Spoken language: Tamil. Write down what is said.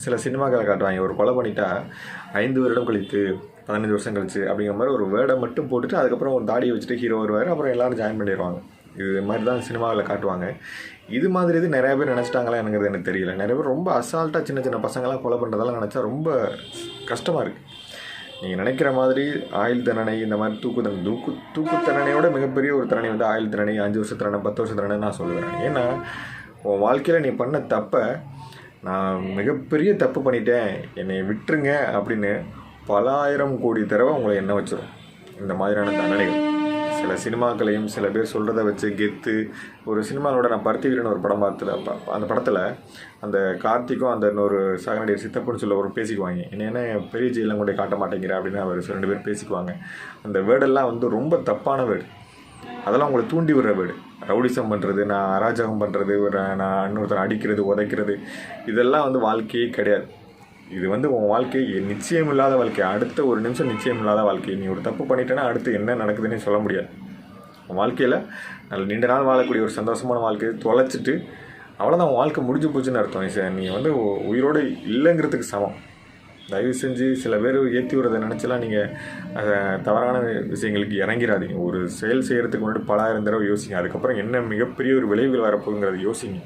சில சினிமாக்களை காட்டுவாங்க. ஒரு கொலை பண்ணிட்டா 5 வருடம் கழித்து 15 வருஷம் கழிச்சு அப்படிங்கிற மாதிரி ஒரு வேர்டை மட்டும் போட்டுட்டு அதுக்கப்புறம் ஒரு தாடியை வச்சுட்டு ஹீரோ வருவார். அப்புறம் எல்லாரும் ஜாயின் பண்ணிடுவாங்க. இது மாதிரி தான் சினிமாவில் காட்டுவாங்க. இது மாதிரி இது நிறைய பேர் நினச்சிட்டாங்களா எனங்கிறது எனக்கு தெரியல. நிறைய பேர் ரொம்ப அசால்ட்டாக சின்ன சின்ன பசங்களாம் கொலை பண்ணுறதெல்லாம் நினச்சா ரொம்ப கஷ்டமாக இருக்குது. நீங்கள் நினைக்கிற மாதிரி ஆயுள் தண்டனை இந்த மாதிரி தூக்கு தண்டனையோட மிகப்பெரிய ஒரு தண்டனை வந்து ஆயுள் தண்டனை, 5 வருஷ தண்டனை, 10 வருஷ தண்டனை நான் சொல்லுவேன். ஏன்னா உன் வாழ்க்கையில் நீ பண்ண தப்பை நான் மிகப்பெரிய தப்பு பண்ணிட்டேன் என்னை விட்டுருங்க அப்படின்னு பல ஆயிரம் கோடி தடவை உங்களை எண்ண வச்சிடும் இந்த மாதிரியான தண்டனைகள். சில சினிமாக்களையும் சில பேர் சொல்கிறத வச்சு கெத்து ஒரு சினிமாவோட நான் பருத்தி வீரன் ஒரு படம் அந்த படத்தில் அந்த கார்த்திக்கும் அந்த இன்னொரு சகநடிகர் சித்தப்புன்னு சொல்ல ஒரு பேசிக்குவாங்க. என்ன பெரிய ஜெயிலாம் கொண்டு காட்ட மாட்டேங்கிற அப்படின்னு அவர் 2 பேர் பேசிக்குவாங்க. அந்த வேர்டெல்லாம் வந்து ரொம்ப தப்பான வேர்டு. அதெல்லாம் உங்களை தூண்டி விடுற வேர்டு. ரவுடிசம் பண்ணுறது, நான் அராஜகம் பண்ணுறது, நான் இன்னொருத்தரை அடிக்கிறது, உதைக்கிறது, இதெல்லாம் வந்து வாழ்க்கையே கிடையாது. இது வந்து உன் வாழ்க்கை நிச்சயம் இல்லாத வாழ்க்கை. அடுத்த ஒரு நிமிஷம் நிச்சயம் இல்லாத வாழ்க்கை. நீ ஒரு தப்பு பண்ணிட்டேன்னா அடுத்து என்ன நடக்குதுன்னு சொல்ல முடியாது. உன் வாழ்க்கையில் நல்ல நீண்ட நாள் வாழக்கூடிய ஒரு சந்தோஷமான வாழ்க்கையை தொலைச்சிட்டு அவ்வளோதான் உன் வாழ்க்கை முடிஞ்சு போச்சுன்னு அர்த்தம். நீ வந்து உயிரோடு இல்லைங்கிறதுக்கு சமம். தயவு செஞ்சு சில பேர் ஏற்றி விடுறதை நினச்சலாம் நீங்கள் தவறான விஷயங்களுக்கு இறங்கிறாதீங்க. ஒரு செயல் செய்கிறதுக்கு முன்னாடி பல ஆயிரம் தடவை யோசிங்க. அதுக்கப்புறம் என்ன மிகப்பெரிய ஒரு விளைவுகள் வரப்போகுங்கிறத யோசிங்க.